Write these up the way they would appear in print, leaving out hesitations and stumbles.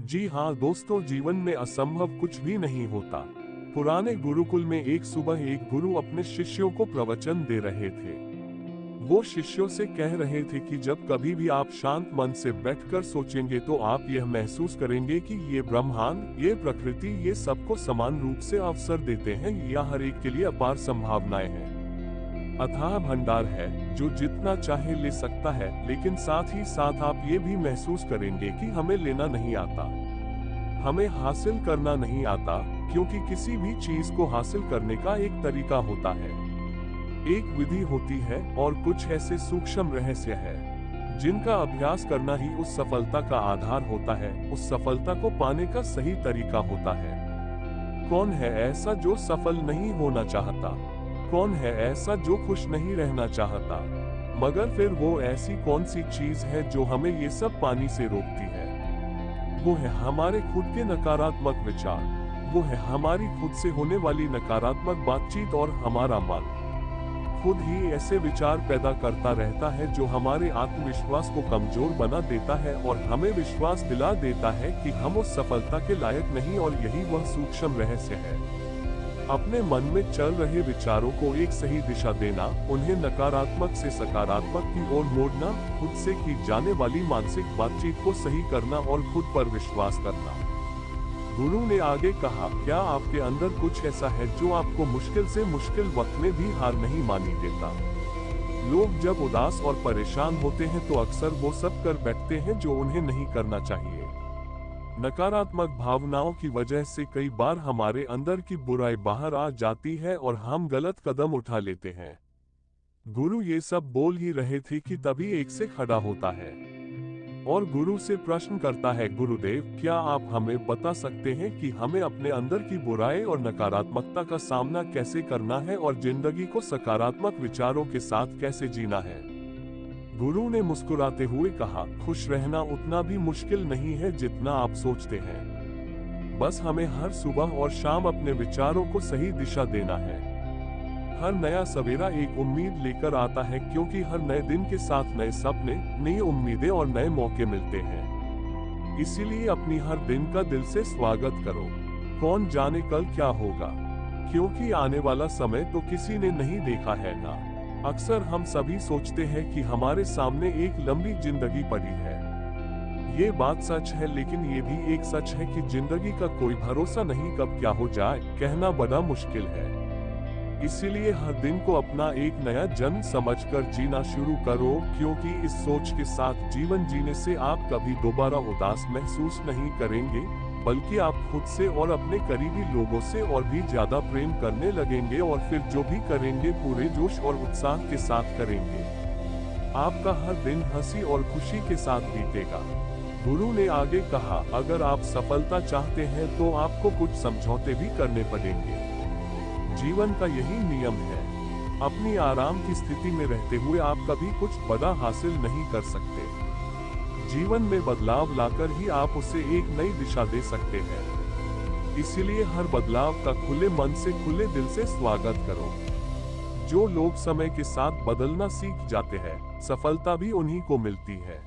जी हाँ दोस्तों, जीवन में असंभव कुछ भी नहीं होता। पुराने गुरुकुल में एक सुबह एक गुरु अपने शिष्यों को प्रवचन दे रहे थे। वो शिष्यों से कह रहे थे कि जब कभी भी आप शांत मन से बैठकर सोचेंगे तो आप यह महसूस करेंगे कि ये ब्रह्मांड, ये प्रकृति, ये सबको समान रूप से अवसर देते हैं या हर एक के लिए अपार संभावनाएं हैं। अथाह भंडार है जो जितना चाहे ले सकता है, लेकिन साथ ही साथ आप ये भी महसूस करेंगे कि हमें लेना नहीं आता, हमें हासिल करना नहीं आता, क्योंकि किसी भी चीज को हासिल करने का एक तरीका होता है, एक विधि होती है और कुछ ऐसे सूक्ष्म रहस्य है जिनका अभ्यास करना ही उस सफलता का आधार होता है, उस सफलता को पाने का सही तरीका होता है। कौन है ऐसा जो सफल नहीं होना चाहता? कौन है ऐसा जो खुश नहीं रहना चाहता? मगर फिर वो ऐसी कौन सी चीज है जो हमें ये सब पाने से रोकती है? वो है हमारे खुद के नकारात्मक विचार, वो है हमारी खुद से होने वाली नकारात्मक बातचीत और हमारा मन खुद ही ऐसे विचार पैदा करता रहता है जो हमारे आत्मविश्वास को कमजोर बना देता है और हमें विश्वास दिला देता है कि हम उस सफलता के लायक नहीं, और यही वह सूक्ष्म रहस्य है। अपने मन में चल रहे विचारों को एक सही दिशा देना, उन्हें नकारात्मक से सकारात्मक की ओर मोड़ना, खुद से की जाने वाली मानसिक बातचीत को सही करना और खुद पर विश्वास करना। गुरु ने आगे कहा, क्या आपके अंदर कुछ ऐसा है जो आपको मुश्किल से मुश्किल वक्त में भी हार नहीं मानी देता? लोग जब उदास और परेशान होते हैं तो अक्सर वो सब कर बैठते हैं जो उन्हें नहीं करना चाहिए। नकारात्मक भावनाओं की वजह से कई बार हमारे अंदर की बुराई बाहर आ जाती है और हम गलत कदम उठा लेते हैं। गुरु ये सब बोल ही रहे थे कि तभी एक से खड़ा होता है और गुरु से प्रश्न करता है, गुरुदेव, क्या आप हमें बता सकते हैं कि हमें अपने अंदर की बुराई और नकारात्मकता का सामना कैसे करना है और जिंदगी को सकारात्मक विचारों के साथ कैसे जीना है? गुरु ने मुस्कुराते हुए कहा, खुश रहना उतना भी मुश्किल नहीं है जितना आप सोचते हैं। बस हमें हर सुबह और शाम अपने विचारों को सही दिशा देना है। हर नया सवेरा एक उम्मीद लेकर आता है, क्योंकि हर नए दिन के साथ नए सपने, नई उम्मीदें और नए मौके मिलते हैं। इसीलिए अपनी हर दिन का दिल से स्वागत करो। कौन जाने कल क्या होगा, क्योंकि आने वाला समय तो किसी ने नहीं देखा है ना। अक्सर हम सभी सोचते हैं कि हमारे सामने एक लंबी जिंदगी पड़ी है। ये बात सच है, लेकिन ये भी एक सच है कि जिंदगी का कोई भरोसा नहीं, कब क्या हो जाए कहना बड़ा मुश्किल है। इसीलिए हर दिन को अपना एक नया जन्म समझकर जीना शुरू करो, क्योंकि इस सोच के साथ जीवन जीने से आप कभी दोबारा उदास महसूस नहीं करेंगे, बल्कि आप खुद से और अपने करीबी लोगों से और भी ज्यादा प्रेम करने लगेंगे और फिर जो भी करेंगे पूरे जोश और उत्साह के साथ करेंगे। आपका हर दिन हंसी और खुशी के साथ बीतेगा। गुरु ने आगे कहा, अगर आप सफलता चाहते हैं तो आपको कुछ समझौते भी करने पड़ेंगे। जीवन का यही नियम है। अपनी आराम की स्थिति में रहते हुए आप कभी कुछ बड़ा हासिल नहीं कर सकते। जीवन में बदलाव लाकर ही आप उसे एक नई दिशा दे सकते हैं। इसलिए हर बदलाव का खुले मन से, खुले दिल से स्वागत करो। जो लोग समय के साथ बदलना सीख जाते हैं, सफलता भी उन्हीं को मिलती है।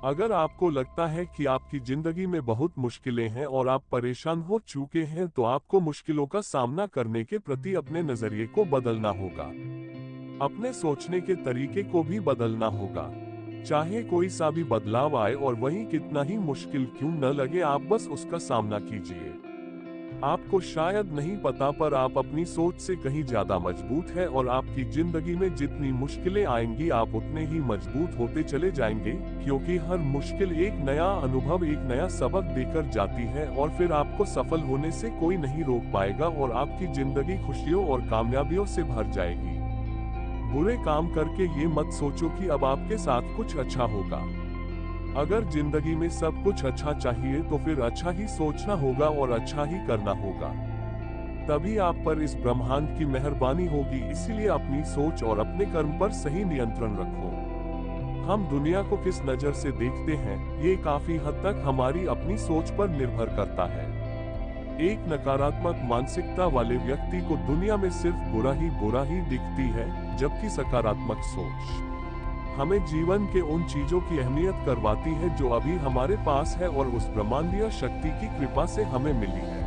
अगर आपको लगता है कि आपकी जिंदगी में बहुत मुश्किलें हैं और आप परेशान हो चुके हैं, तो आपको मुश्किलों का सामना करने के प्रति अपने नजरिए को बदलना होगा। अपने सोचने के तरीके को भी बदलना होगा। चाहे कोई सा भी बदलाव आए और वही कितना ही मुश्किल क्यों न लगे, आप बस उसका सामना कीजिए। आपको शायद नहीं पता, पर आप अपनी सोच से कहीं ज्यादा मजबूत है और आपकी जिंदगी में जितनी मुश्किलें आएंगी आप उतने ही मजबूत होते चले जाएंगे, क्योंकि हर मुश्किल एक नया अनुभव, एक नया सबक देकर जाती है और फिर आपको सफल होने से कोई नहीं रोक पाएगा और आपकी जिंदगी खुशियों और कामयाबियों से भर जाएगी। बुरे काम करके ये मत सोचो कि अब आपके साथ कुछ अच्छा होगा। अगर जिंदगी में सब कुछ अच्छा चाहिए तो फिर अच्छा ही सोचना होगा और अच्छा ही करना होगा। तभी आप पर इस ब्रह्मांड की मेहरबानी होगी। इसीलिए अपनी सोच और अपने कर्म पर सही नियंत्रण रखो। हम दुनिया को किस नजर से देखते हैं, ये काफी हद तक हमारी अपनी सोच पर निर्भर करता है। एक नकारात्मक मानसिकता वाले व्यक्ति को दुनिया में सिर्फ बुरा ही दिखती है, जबकि सकारात्मक सोच हमें जीवन के उन चीजों की अहमियत करवाती है जो अभी हमारे पास है और उस ब्रह्मांडीय शक्ति की कृपा से हमें मिली है।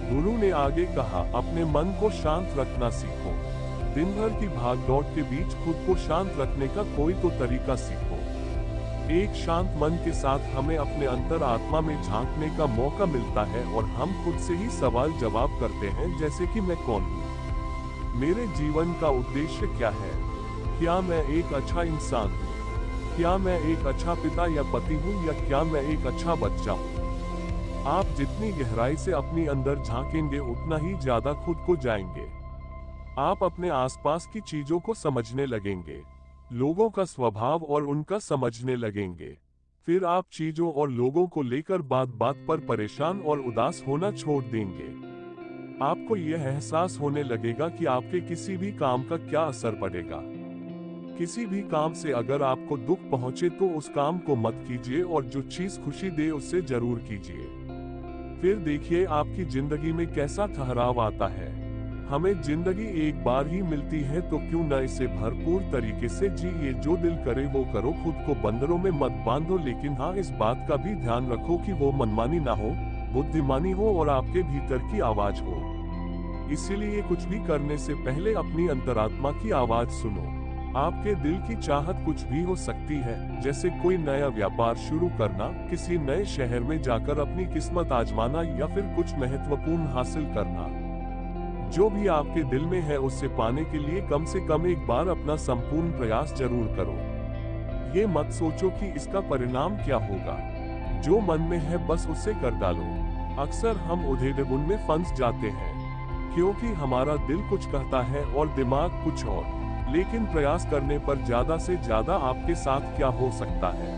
गुरु ने आगे कहा, अपने मन को शांत रखना सीखो। दिन भर की भागदौड़ के बीच खुद को शांत रखने का कोई तो तरीका सीखो। एक शांत मन के साथ हमें अपने अंतर आत्मा में झांकने का मौका मिलता है और हम खुद से ही सवाल जवाब करते हैं, जैसे कि मैं कौन हूँ, मेरे जीवन का उद्देश्य क्या है, क्या मैं एक अच्छा इंसान हूँ, क्या मैं एक अच्छा पिता या पति हूँ, या क्या मैं एक अच्छा बच्चा हूँ। आप जितनी गहराई से अपनी अंदर झांकेंगे उतना ही ज्यादा खुद को जाएंगे। आप अपने आसपास की चीजों को समझने लगेंगे, लोगों का स्वभाव और उनका समझने लगेंगे। फिर आप चीजों और लोगों को लेकर बात बात पर परेशान और उदास होना छोड़ देंगे। आपको यह एहसास होने लगेगा कि आपके किसी भी काम का क्या असर पड़ेगा। किसी भी काम से अगर आपको दुख पहुंचे तो उस काम को मत कीजिए, और जो चीज खुशी दे उससे जरूर कीजिए। फिर देखिए आपकी जिंदगी में कैसा ठहराव आता है। हमें जिंदगी एक बार ही मिलती है, तो क्यों न इसे भरपूर तरीके से जिए। जो दिल करे वो करो, खुद को बंदरों में मत बांधो, लेकिन हाँ, इस बात का भी ध्यान रखो कि वो मनमानी ना हो, बुद्धिमानी हो और आपके भीतर की आवाज हो। इसीलिए कुछ भी करने से पहले अपनी अंतरात्मा की आवाज सुनो। आपके दिल की चाहत कुछ भी हो सकती है, जैसे कोई नया व्यापार शुरू करना, किसी नए शहर में जाकर अपनी किस्मत आजमाना, या फिर कुछ महत्वपूर्ण हासिल करना। जो भी आपके दिल में है उसे पाने के लिए कम से कम एक बार अपना संपूर्ण प्रयास जरूर करो। ये मत सोचो कि इसका परिणाम क्या होगा। जो मन में है बस उसे कर डालो। अक्सर हम उधेड़-बुन में फंस जाते हैं, क्योंकि हमारा दिल कुछ कहता है और दिमाग कुछ और। लेकिन प्रयास करने पर ज्यादा से ज्यादा आपके साथ क्या हो सकता है,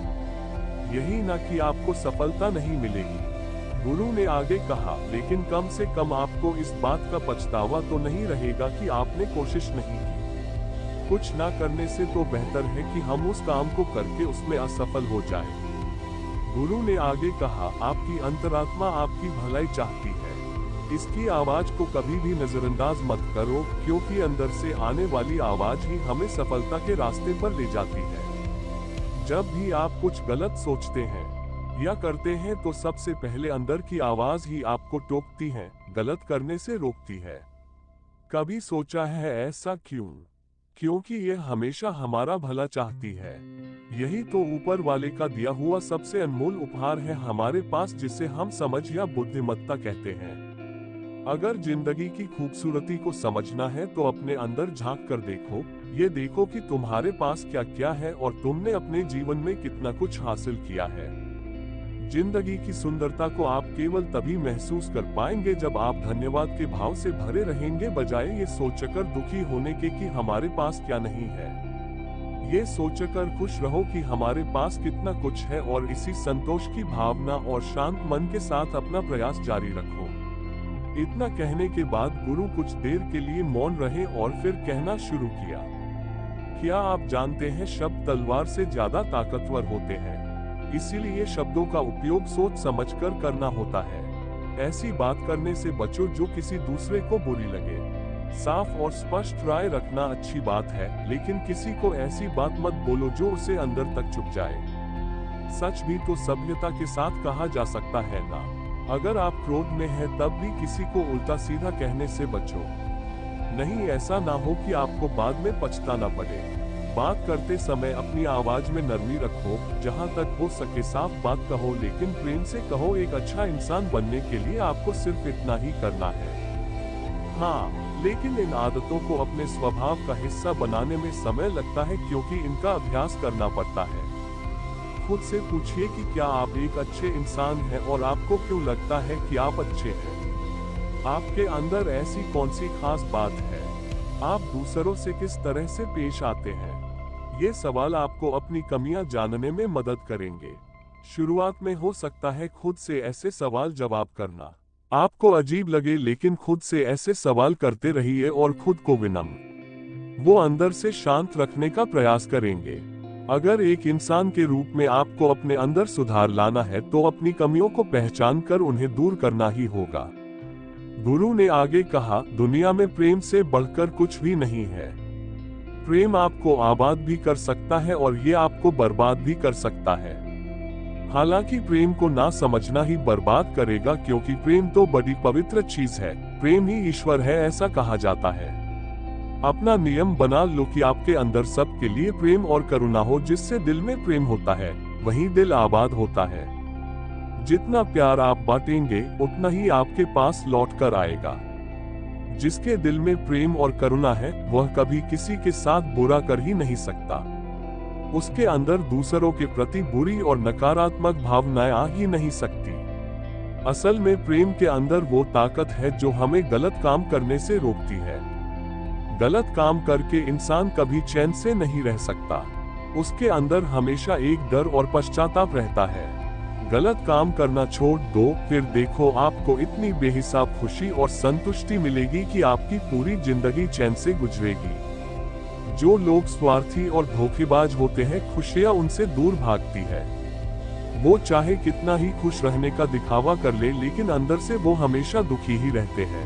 यही ना कि आपको सफलता नहीं मिलेगी। गुरु ने आगे कहा, लेकिन कम से कम आपको इस बात का पछतावा तो नहीं रहेगा कि आपने कोशिश नहीं की। कुछ ना करने से तो बेहतर है कि हम उस काम को करके उसमें असफल हो जाएं। गुरु ने आगे कहा, आपकी अंतरात्मा आपकी भलाई चाहती है। इसकी आवाज को कभी भी नजरअंदाज मत करो, क्योंकि अंदर से आने वाली आवाज ही हमें सफलता के रास्ते पर ले जाती है। जब भी आप कुछ गलत सोचते हैं या करते हैं तो सबसे पहले अंदर की आवाज ही आपको टोकती है, गलत करने से रोकती है। कभी सोचा है ऐसा क्यों? क्योंकि यह हमेशा हमारा भला चाहती है। यही तो ऊपर वाले का दिया हुआ सबसे अनमोल उपहार है हमारे पास, जिसे हम समझ या बुद्धिमत्ता कहते हैं। अगर जिंदगी की खूबसूरती को समझना है तो अपने अंदर झांक कर देखो। ये देखो कि तुम्हारे पास क्या क्या है और तुमने अपने जीवन में कितना कुछ हासिल किया है। जिंदगी की सुंदरता को आप केवल तभी महसूस कर पाएंगे जब आप धन्यवाद के भाव से भरे रहेंगे, बजाय ये सोचकर दुखी होने के कि हमारे पास क्या नहीं है। ये सोचकर खुश रहो कि हमारे पास कितना कुछ है, और इसी संतोष की भावना और शांत मन के साथ अपना प्रयास जारी रखो। इतना कहने के बाद गुरु कुछ देर के लिए मौन रहे और फिर कहना शुरू किया, क्या आप जानते हैं, शब्द तलवार से ज्यादा ताकतवर होते हैं। इसीलिए शब्दों का उपयोग सोच समझकर करना होता है। ऐसी बात करने से बचो जो किसी दूसरे को बुरी लगे। साफ और स्पष्ट राय रखना अच्छी बात है, लेकिन किसी को ऐसी बात मत बोलो जो उसे अंदर तक चुभ जाए। सच भी तो सभ्यता के साथ कहा जा सकता है ना। अगर आप क्रोध में हैं तब भी किसी को उल्टा सीधा कहने से बचो। नहीं ऐसा ना हो कि आपको बाद में पछताना पड़े। बात करते समय अपनी आवाज में नरमी रखो, जहां तक हो सके साफ बात कहो, लेकिन प्रेम से कहो। एक अच्छा इंसान बनने के लिए आपको सिर्फ इतना ही करना है। हाँ, लेकिन इन आदतों को अपने स्वभाव का हिस्सा बनाने में समय लगता है, क्योंकि इनका अभ्यास करना पड़ता है। खुद से पूछिए कि क्या आप एक अच्छे इंसान हैं और आपको क्यों लगता है कि आप अच्छे हैं। आपके अंदर ऐसी कौन सी खास बात है। आप दूसरों से किस तरह से पेश आते हैं। ये सवाल आपको अपनी कमियां जानने में मदद करेंगे। शुरुआत में हो सकता है खुद से ऐसे सवाल जवाब करना आपको अजीब लगे, लेकिन खुद से ऐसे सवाल करते रहिए और खुद को विनम्र वो अंदर से शांत रखने का प्रयास करेंगे। अगर एक इंसान के रूप में आपको अपने अंदर सुधार लाना है तो अपनी कमियों को पहचान कर उन्हें दूर करना ही होगा। गुरु ने आगे कहा, दुनिया में प्रेम से बढ़कर कुछ भी नहीं है। प्रेम आपको आबाद भी कर सकता है और ये आपको बर्बाद भी कर सकता है। हालांकि प्रेम को ना समझना ही बर्बाद करेगा, क्योंकि प्रेम तो बड़ी पवित्र चीज है। प्रेम ही ईश्वर है, ऐसा कहा जाता है। अपना नियम बना लो कि आपके अंदर सबके लिए प्रेम और करुणा हो। जिससे दिल में प्रेम होता है वहीं दिल आबाद होता है। जितना प्यार आप बांटेंगे उतना ही आपके पास लौट कर आएगा। जिसके दिल में प्रेम और करुणा है वह कभी किसी के साथ बुरा कर ही नहीं सकता। उसके अंदर दूसरों के प्रति बुरी और नकारात्मक भावनाएं आ ही नहीं सकती। असल में प्रेम के अंदर वो ताकत है जो हमें गलत काम करने से रोकती है। गलत काम करके इंसान कभी चैन से नहीं रह सकता। उसके अंदर हमेशा एक डर और पश्चाताप रहता है। गलत काम करना छोड़ दो, फिर देखो आपको इतनी बेहिसाब खुशी और संतुष्टि मिलेगी कि आपकी पूरी जिंदगी चैन से गुजरेगी। जो लोग स्वार्थी और धोखेबाज होते हैं, खुशियां उनसे दूर भागती है। वो चाहे कितना ही खुश रहने का दिखावा कर ले, लेकिन अंदर से वो हमेशा दुखी ही रहते हैं।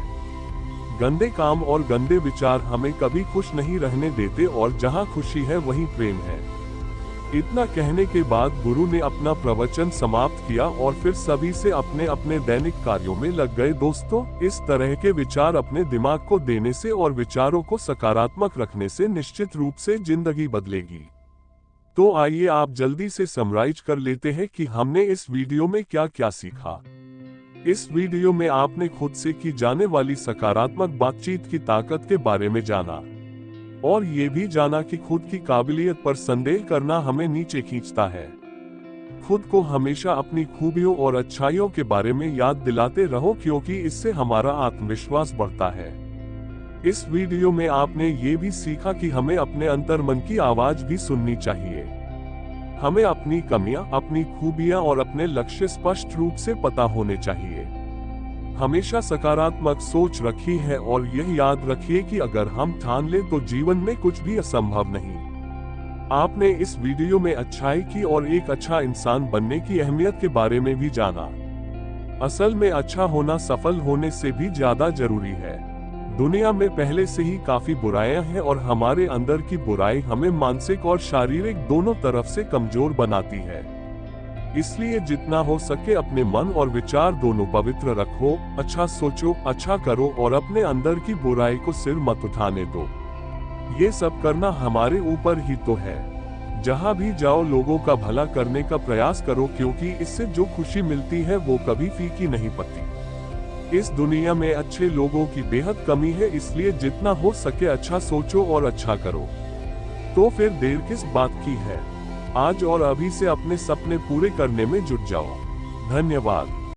गंदे काम और गंदे विचार हमें कभी खुश नहीं रहने देते, और जहां खुशी है वहीं प्रेम है। इतना कहने के बाद गुरु ने अपना प्रवचन समाप्त किया और फिर सभी से अपने अपने दैनिक कार्यों में लग गए। दोस्तों, इस तरह के विचार अपने दिमाग को देने से और विचारों को सकारात्मक रखने से निश्चित रूप से जिंदगी बदलेगी। तो आइए आप जल्दी से समराइज कर लेते हैं कि हमने इस वीडियो में क्या क्या सीखा। इस वीडियो में आपने खुद से की जाने वाली सकारात्मक बातचीत की ताकत के बारे में जाना, और ये भी जाना कि खुद की काबिलियत पर संदेह करना हमें नीचे खींचता है। खुद को हमेशा अपनी खूबियों और अच्छाइयों के बारे में याद दिलाते रहो, क्योंकि इससे हमारा आत्मविश्वास बढ़ता है। इस वीडियो में आपने ये भी सीखा कि हमें अपने अंतर्मन की आवाज भी सुननी चाहिए। हमें अपनी कमियां, अपनी खूबियां और अपने लक्ष्य स्पष्ट रूप से पता होने चाहिए। हमेशा सकारात्मक सोच रखी है, और यह याद रखिए कि अगर हम ठान लें तो जीवन में कुछ भी असंभव नहीं। आपने इस वीडियो में अच्छाई की और एक अच्छा इंसान बनने की अहमियत के बारे में भी जाना। असल में अच्छा होना सफल होने से भी ज्यादा जरूरी है। दुनिया में पहले से ही काफी बुराइयां हैं, और हमारे अंदर की बुराई हमें मानसिक और शारीरिक दोनों तरफ से कमजोर बनाती है। इसलिए जितना हो सके अपने मन और विचार दोनों पवित्र रखो। अच्छा सोचो, अच्छा करो, और अपने अंदर की बुराई को सिर मत उठाने दो। ये सब करना हमारे ऊपर ही तो है। जहां भी जाओ लोगों का भला करने का प्रयास करो, क्योंकि इससे जो खुशी मिलती है वो कभी फीकी नहीं पड़ती। इस दुनिया में अच्छे लोगों की बेहद कमी है, इसलिए जितना हो सके अच्छा सोचो और अच्छा करो। तो फिर देर किस बात की है? आज और अभी से अपने सपने पूरे करने में जुट जाओ। धन्यवाद।